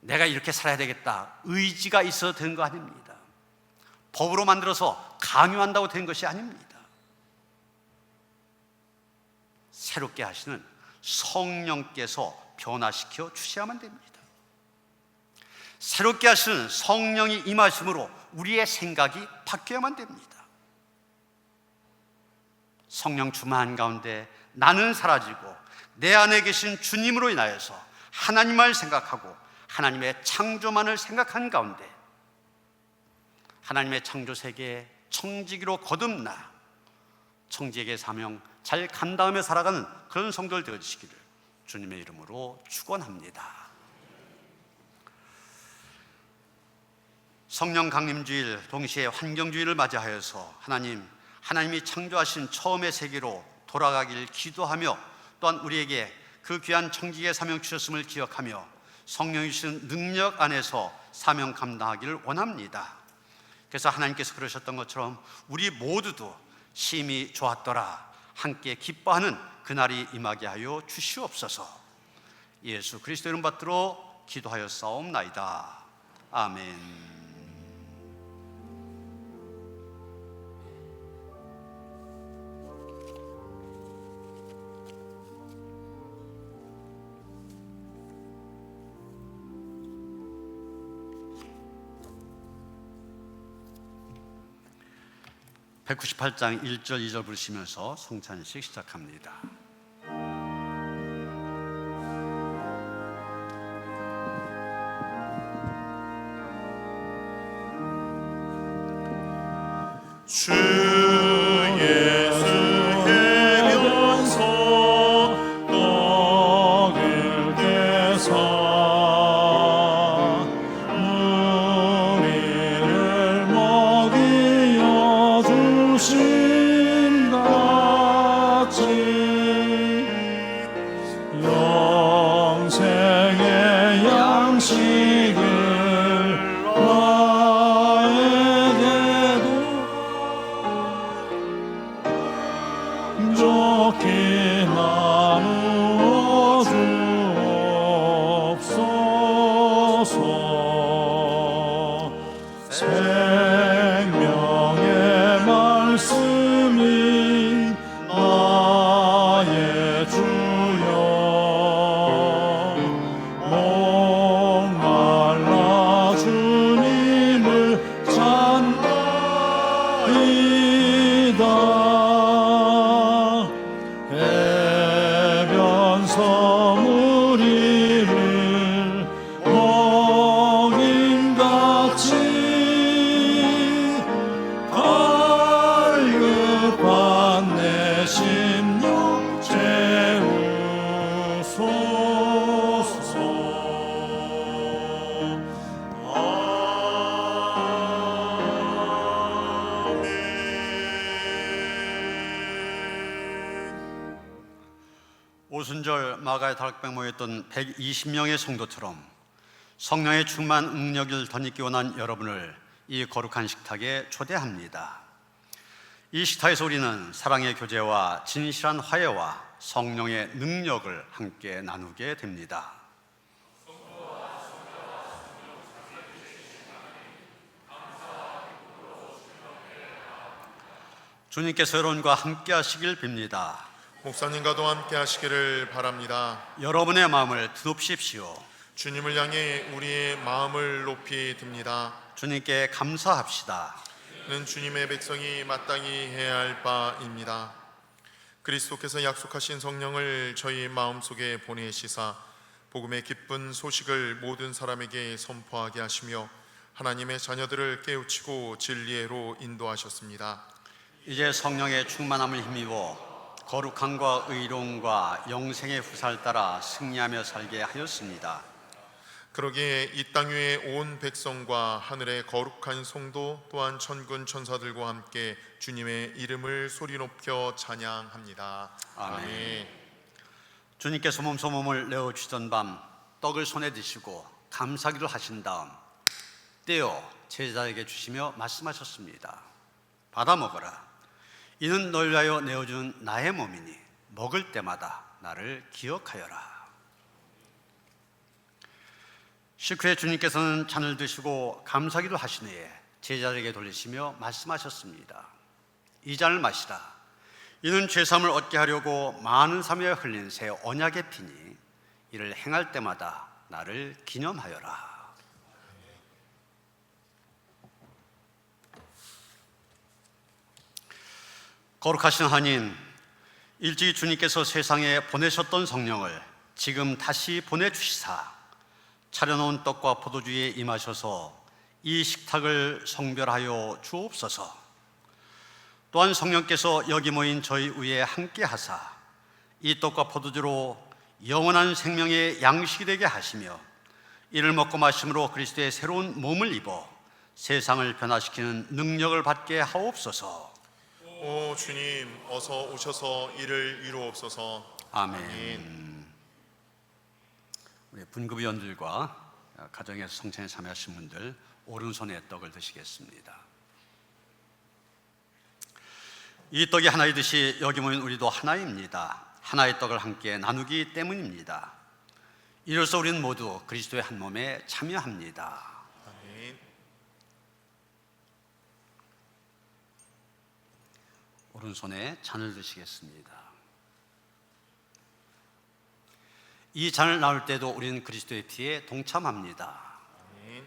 내가 이렇게 살아야 되겠다, 의지가 있어도 되는 거 아닙니다. 법으로 만들어서 강요한다고 된 것이 아닙니다. 새롭게 하시는 성령께서 변화시켜 주셔야만 됩니다. 새롭게 하시는 성령이 임하심으로 우리의 생각이 바뀌어야만 됩니다. 성령 충만 가운데 나는 사라지고 내 안에 계신 주님으로 인하여서 하나님을 생각하고 하나님의 창조만을 생각한 가운데 하나님의 창조 세계에 청지기로 거듭나 청지기의 사명 잘 감당하며 살아가는 그런 성도들 되어주시기를 주님의 이름으로 축원합니다. 성령 강림주일, 동시에 환경주의를 맞이하여서 하나님이 창조하신 처음의 세계로 돌아가길 기도하며 또한 우리에게 그 귀한 청지기의 사명 주셨음을 기억하며 성령이 주신 능력 안에서 사명 감당하기를 원합니다. 그래서 하나님께서 그러셨던 것처럼 우리 모두도 심히 좋았더라 함께 기뻐하는 그날이 임하게 하여 주시옵소서. 예수 그리스도 이름 받들어 기도하였사옵나이다. 아멘. (198장) 1절 2절 부르시면서 성찬식 시작합니다. 주 예수 해변소 떡을 떼사 우리를 먹이어 주신 같이 영생의 양식을 좋게 나누어 주옵소서. 생명의 말씀이 나의 주여 목말라 주님을 찬미이다. 해변서 무리를 먹임같이 갈급한 내 심령 채우소서. 오순절 마가의 다락방에 모였던 120명의 성도처럼 성령의 충만 응력을 덧입기 원한 여러분을 이 거룩한 식탁에 초대합니다. 이 식탁에서 우리는 사랑의 교제와 진실한 화해와 성령의 능력을 함께 나누게 됩니다. 주님께서 여러분과 함께 하시길 빕니다. 목사님과도 함께 하시기를 바랍니다. 여러분의 마음을 드높십시오. 주님을 향해 우리의 마음을 높이 듭니다. 주님께 감사합시다. 는 주님의 백성이 마땅히 해야 할 바입니다. 그리스도께서 약속하신 성령을 저희 마음속에 보내시사 복음의 기쁜 소식을 모든 사람에게 선포하게 하시며 하나님의 자녀들을 깨우치고 진리로 인도하셨습니다. 이제 성령의 충만함을 힘입어 거룩함과 의로움과 영생의 후사를 따라 승리하며 살게 하였습니다. 그러기에 이 땅 위에 온 백성과 하늘의 거룩한 성도 또한 천군 천사들과 함께 주님의 이름을 소리 높여 찬양합니다. 아멘. 주님께서 몸소 몸을 내어주시던 밤 떡을 손에 드시고 감사기도 하신 다음 떼어 제자에게 주시며 말씀하셨습니다. 받아 먹어라. 이는 널 위하여 내어준 나의 몸이니 먹을 때마다 나를 기억하여라. 식후에 주님께서는 잔을 드시고 감사기도 하신 후에 제자들에게 돌리시며 말씀하셨습니다. 이 잔을 마시라. 이는 죄사함을 얻게 하려고 많은 사람에 흘린 새 언약의 피니 이를 행할 때마다 나를 기념하여라. 거룩하신 하나님, 일찍이 주님께서 세상에 보내셨던 성령을 지금 다시 보내주시사 차려놓은 떡과 포도주에 임하셔서 이 식탁을 성별하여 주옵소서. 또한 성령께서 여기 모인 저희 위에 함께 하사 이 떡과 포도주로 영원한 생명의 양식이 되게 하시며 이를 먹고 마심으로 그리스도의 새로운 몸을 입어 세상을 변화시키는 능력을 받게 하옵소서. 오 주님, 어서 오셔서 이를 이루옵소서. 아멘. 우리 분급위원들과 가정에서 성찬에 참여하신 분들 오른손에 떡을 드시겠습니다. 이 떡이 하나이듯이 여기 모인 우리도 하나입니다. 하나의 떡을 함께 나누기 때문입니다. 이로써 우리는 모두 그리스도의 한 몸에 참여합니다. 아멘. 오른손에 잔을 드시겠습니다. 이 잔을 나눌 때도 우리는 그리스도의 피에 동참합니다. 아멘.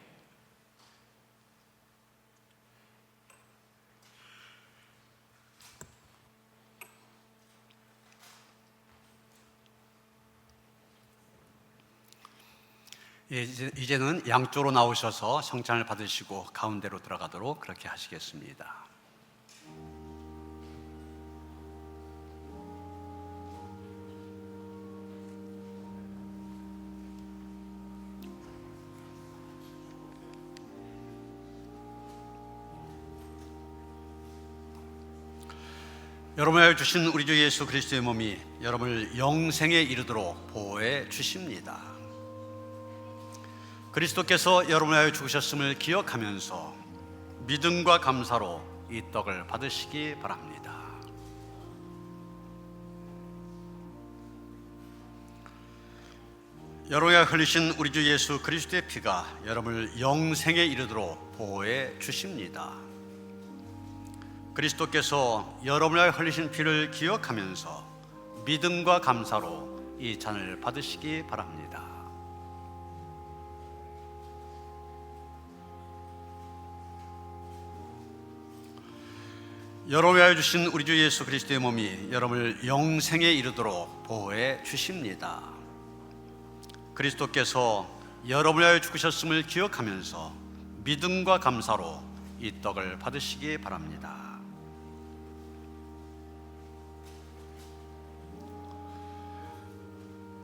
이제는 양쪽으로 나오셔서 성찬을 받으시고 가운데로 들어가도록 그렇게 하시겠습니다. 여러분을 주신 우리 주 예수 그리스도의 몸이 여러분을 영생에 이르도록 보호해 주십니다. 그리스도께서 여러분을 위하여 죽으셨음을 기억하면서 믿음과 감사로 이 떡을 받으시기 바랍니다. 여러분이 흘리신 우리 주 예수 그리스도의 피가 여러분을 영생에 이르도록 보호해 주십니다. 그리스도께서 여러분을 위하여 흘리신 피를 기억하면서 믿음과 감사로 이 잔을 받으시기 바랍니다. 여러분을 위하여 주신 우리 주 예수 그리스도의 몸이 여러분을 영생에 이르도록 보호해 주십니다. 그리스도께서 여러분을 위하여 죽으셨음을 기억하면서 믿음과 감사로 이 떡을 받으시기 바랍니다.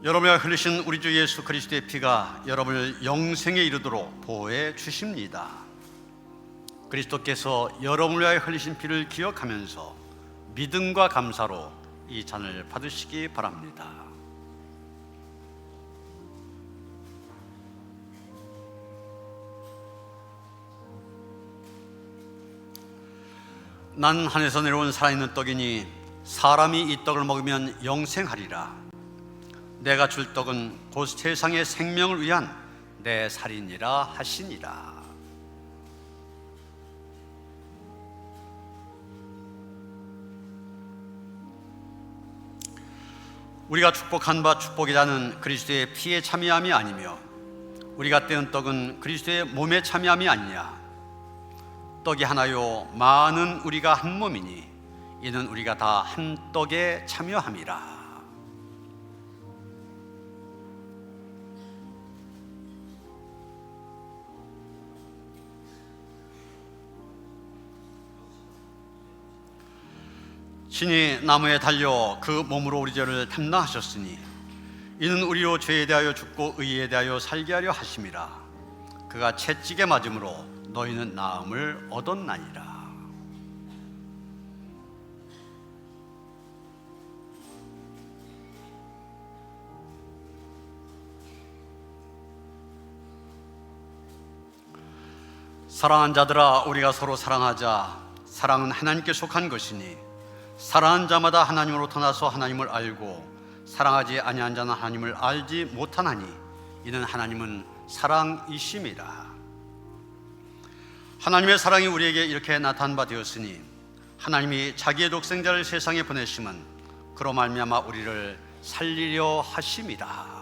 여러분을 위하여 흘리신 우리 주 예수 그리스도의 피가 여러분을 영생에 이르도록 보호해 주십니다. 그리스도께서 여러분을 위하여 흘리신 피를 기억하면서 믿음과 감사로 이 잔을 받으시기 바랍니다. 난 하늘에서 내려온 살아있는 떡이니 사람이 이 떡을 먹으면 영생하리라. 내가 줄 떡은 곧 세상의 생명을 위한 내 살이니라 하시니라. 우리가 축복한 바 축복이라는 그리스도의 피에 참여함이 아니며 우리가 떼은 떡은 그리스도의 몸에 참여함이 아니냐. 떡이 하나요 많은 우리가 한 몸이니 이는 우리가 다 한 떡에 참여함이라. 신이 나무에 달려 그 몸으로 우리 죄를 담당하셨으니 이는 우리로 죄에 대하여 죽고 의에 대하여 살게 하려 하심이라. 그가 채찍에 맞음으로 너희는 나음을 얻었나니라. 사랑하는 자들아, 우리가 서로 사랑하자. 사랑은 하나님께 속한 것이니 사랑하는 자마다 하나님으로부터 나서 하나님을 알고 사랑하지 아니한 자는 하나님을 알지 못하나니 이는 하나님은 사랑이심이라. 하나님의 사랑이 우리에게 이렇게 나타난 바 되었으니 하나님이 자기의 독생자를 세상에 보내심은 그로 말미암아 우리를 살리려 하심이라.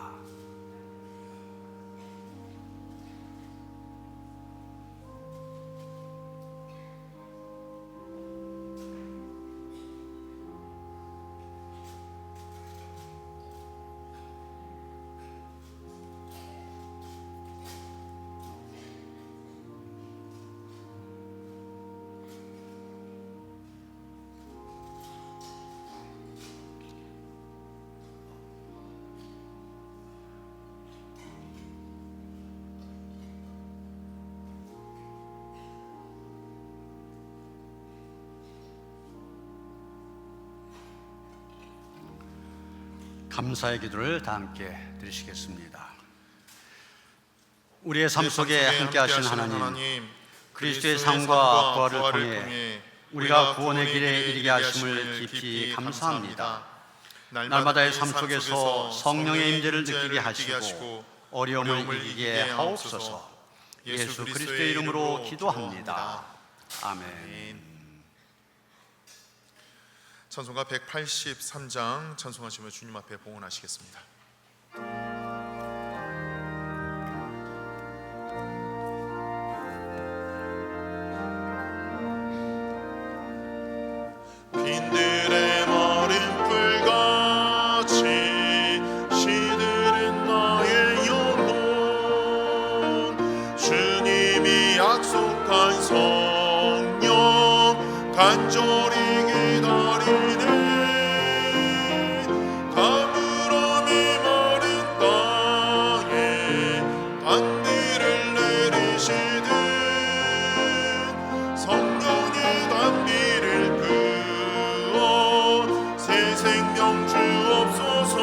감사의 기도를 다 함께 드리시겠습니다. 우리의 삶 속에 함께 하신 하나님, 그리스도의 삶과 부활을 통해 우리가 구원의 길에 이르게 하심을 깊이 감사합니다. 날마다의 삶 속에서 성령의 임재를 느끼게 하시고 어려움을 이기게 하옵소서. 예수 그리스도의 이름으로 기도합니다. 아멘. 찬송가 183장 찬송하시며 주님 앞에 봉헌하시겠습니다. 빈들의 마른 풀같이 시들은 나의 영혼, 주님이 약속한 성령 간절히 기다리네. 가물어 메마른 땅에 단비를 내리시듯 성령의 단비를 새 생명 주옵소서.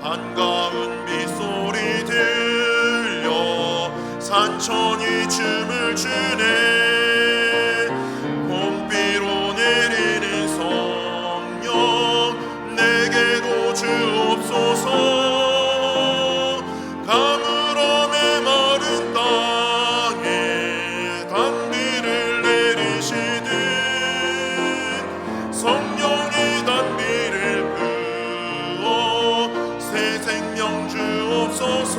반가운 빗소리 들려 산천이 춤을 추네. 봄비로 내리는 성령 내게도 주옵소서. 가물어 메마른 땅에 단비를 내리시듯 성령의 단비를 부어 새 생명 주옵소서.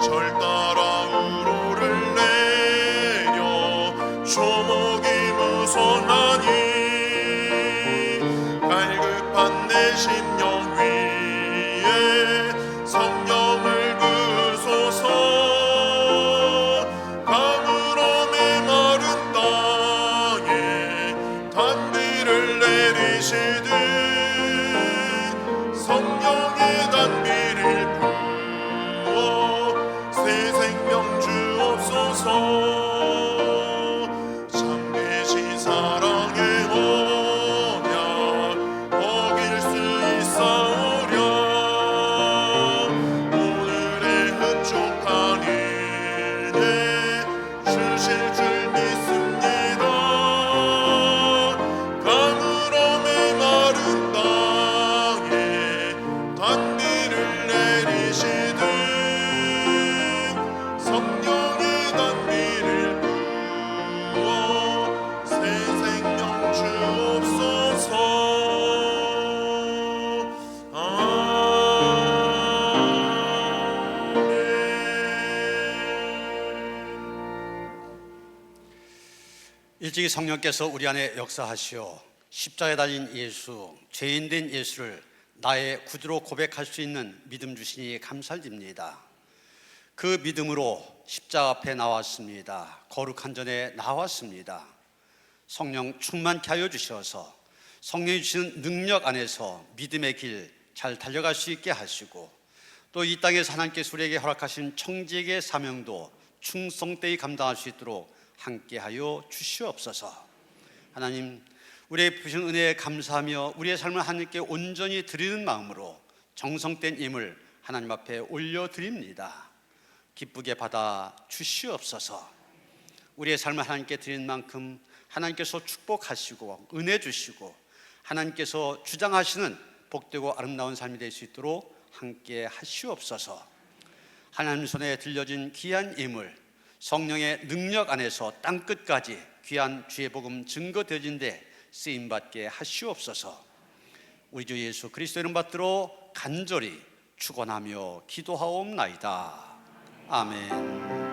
절 따라 우로를 내려 초목이 무성하니 갈급한 내 심령 위에 성령을 부으소서. 가물어 메마른 땅에 단비를 내리시듯 성령의 단비를 부어 새 생명 주옵소서. 참되신 사랑의 언약 어길 수 있사오랴. 오늘의 흡족한 은혜 주실 줄 믿습니다. 가물어 메마른 땅에 단비를 내리시듯 성령의 단비를 부어 새 생명 주옵소서. 일찍이 성령께서 우리 안에 역사하시어 십자가에 달린 예수, 죄인된 예수를 나의 구주로 고백할 수 있는 믿음 주시니 감사드립니다. 그 믿음으로 십자가 앞에 나왔습니다. 거룩한 전에 나왔습니다. 성령 충만케 하여 주셔서 성령이 주시는 능력 안에서 믿음의 길 잘 달려갈 수 있게 하시고, 또 이 땅에서 하나님께서 우리에게 허락하신 청지기의 사명도 충성되이 감당할 수 있도록 함께하여 주시옵소서. 하나님, 우리의 부신 은혜에 감사하며 우리의 삶을 하나님께 온전히 드리는 마음으로 정성된 예물 하나님 앞에 올려드립니다. 기쁘게 받아 주시옵소서. 우리의 삶을 하나님께 드리는 만큼 하나님께서 축복하시고 은혜 주시고 하나님께서 주장하시는 복되고 아름다운 삶이 될 수 있도록 함께 하시옵소서. 하나님 손에 들려진 귀한 예물, 성령의 능력 안에서 땅끝까지 귀한 주의 복음 증거되어진 데 쓰임받게 하시옵소서. 우리 주 예수 그리스도 이름 받들어 간절히 축원하며 기도하옵나이다. 아멘.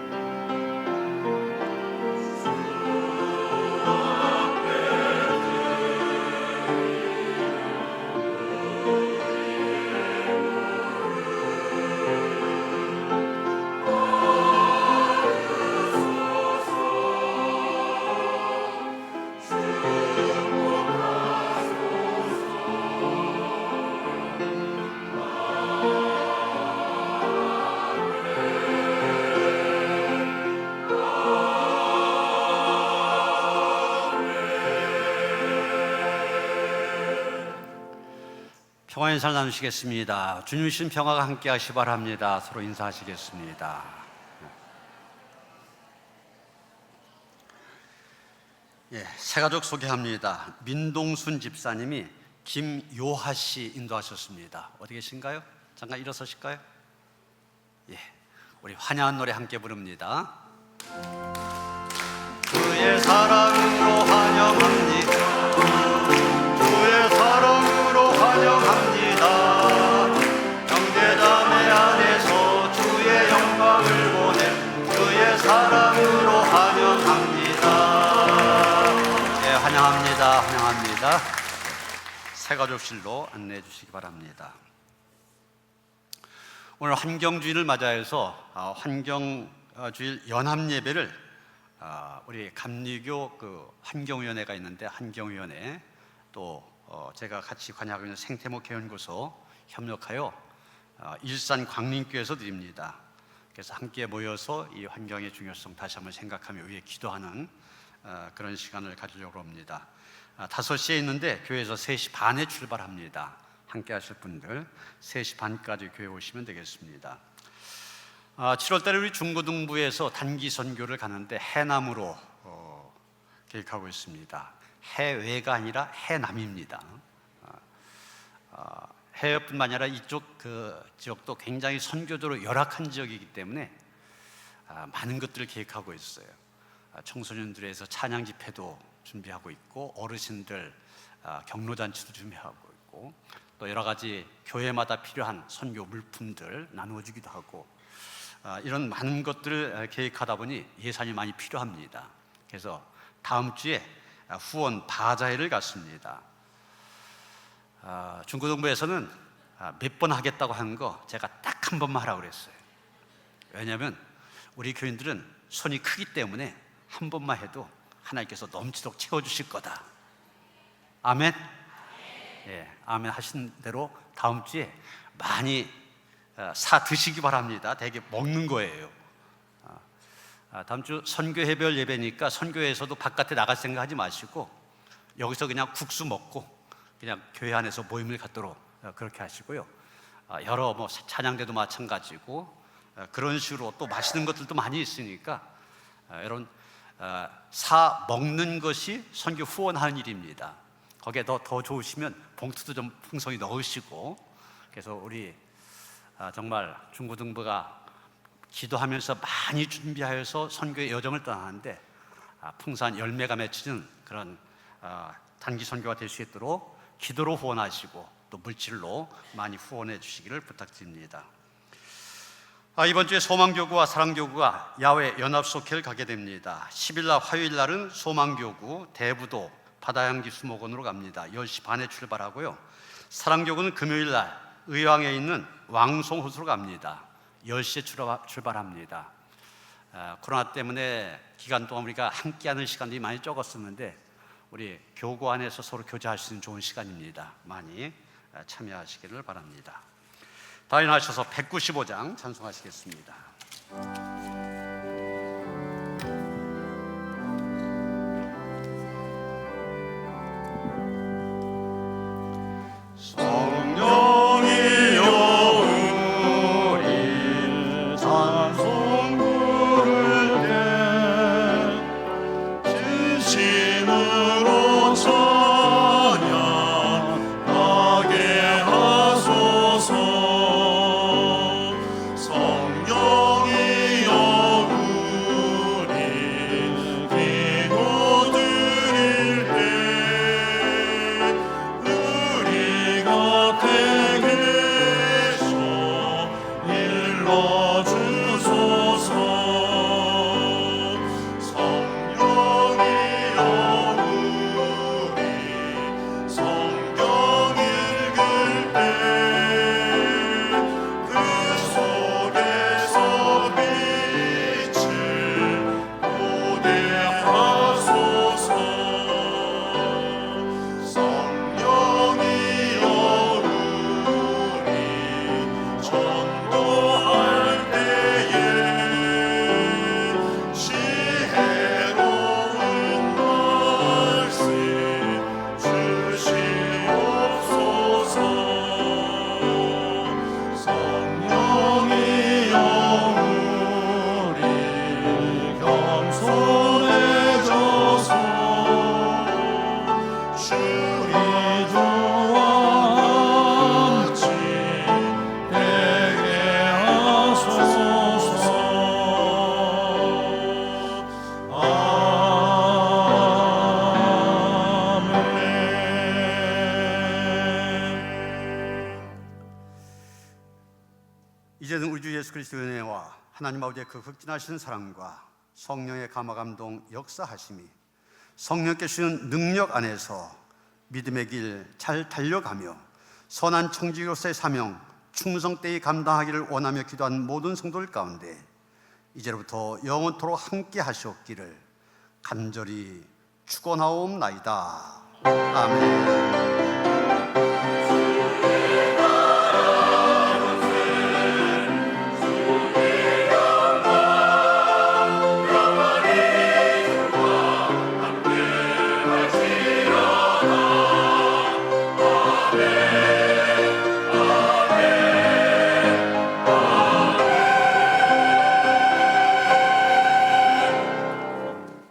평화 인사를 나누시겠습니다. 주님 주신 평화가 함께 하시 바랍니다. 서로 인사하시겠습니다. 새가족 소개합니다. 민동순 집사님이 김요하 씨 인도하셨습니다. 어디 계신가요? 잠깐 일어서실까요? 우리 환영한 노래 함께 부릅니다. 주의 사랑으로 환영합니다. 주의 사랑으로 환영합니다. 형제자매 안에서 주의 영광을 보내 주의 사랑으로 환영합니다. 환영합니다. 환영합니다. 새가족실로 안내해 주시기 바랍니다. 오늘 환경주의를 맞아서 환경주일 연합예배를 우리 감리교 환경위원회가 있는데 환경위원회 또 제가 같이 관여하고 있는 생태목회연구소 협력하여 일산 광림교에서 드립니다. 그래서 함께 모여서 이 환경의 중요성 다시 한번 생각하며 위해 기도하는 그런 시간을 가지려고 합니다. 5시에 있는데 교회에서 3시 반에 출발합니다. 함께 하실 분들 3시 반까지 교회 오시면 되겠습니다. 7월 달에 우리 중고등부에서 단기 선교를 가는데 해남으로 계획하고 있습니다. 해외가 아니라 해남입니다. 해외뿐만 아니라 이쪽 지역도 굉장히 선교도로 열악한 지역이기 때문에 많은 것들을 계획하고 있어요. 청소년들에서 찬양 집회도 준비하고 있고 어르신들 경로잔치도 준비하고 있고 또 여러 가지 교회마다 필요한 선교 물품들 나누어주기도 하고 이런 많은 것들을 계획하다 보니 예산이 많이 필요합니다. 그래서 다음 주에 후원 바자회를 갔습니다. 중고등부에서는 몇 번 하겠다고 한 거 제가 딱 한 번만 하라고 그랬어요. 왜냐하면 우리 교인들은 손이 크기 때문에 한 번만 해도 하나님께서 넘치도록 채워주실 거다. 아멘? 아멘 하신 대로 다음 주에 많이 사 드시기 바랍니다. 되게 먹는 거예요. 다음 주 선교해별 예배니까 선교회에서도 바깥에 나갈 생각하지 마시고 여기서 그냥 국수 먹고 그냥 교회 안에서 모임을 갖도록 그렇게 하시고요. 여러 찬양대도 마찬가지고 그런 식으로 또 맛있는 것들도 많이 있으니까 이런 사 먹는 것이 선교 후원하는 일입니다. 거기에 더 좋으시면 봉투도 좀 풍성히 넣으시고 그래서 우리 정말 중고등부가 기도하면서 많이 준비하여서 선교의 여정을 떠나는데 풍성한 열매가 맺히는 그런 단기 선교가 될 수 있도록 기도로 후원하시고 또 물질로 많이 후원해 주시기를 부탁드립니다. 이번 주에 소망교구와 사랑교구가 야외 연합속회를 가게 됩니다. 10일 날 화요일 날은 소망교구 대부도 바다향기 수목원으로 갑니다. 10시 반에 출발하고요. 사랑교구는 금요일 날 의왕에 있는 왕송호수로 갑니다. 10시에 출발합니다. 코로나 때문에 기간 동안 우리가 함께하는 시간들이 많이 적었었는데 우리 교구 안에서 서로 교제할 수 있는 좋은 시간입니다. 많이 참여하시기를 바랍니다. 다 일어나셔서 195장 찬송하시겠습니다. 성령이여 성령이여 우리 겸손해져서 주리 주와 같이 되게 하소서. 이제는 우리 주 예수 그리스도의 은혜와 하나님 아버지의 그 극진하신 사랑과 성령의 감화감동 역사하심이 성령께 주신 능력 안에서 믿음의 길 잘 달려가며 선한 청지기로서의 사명 충성되이 감당하기를 원하며 기도한 모든 성도들 가운데 이제로부터 영원토록 함께 하시옵기를 간절히 축원하옵나이다. 아멘.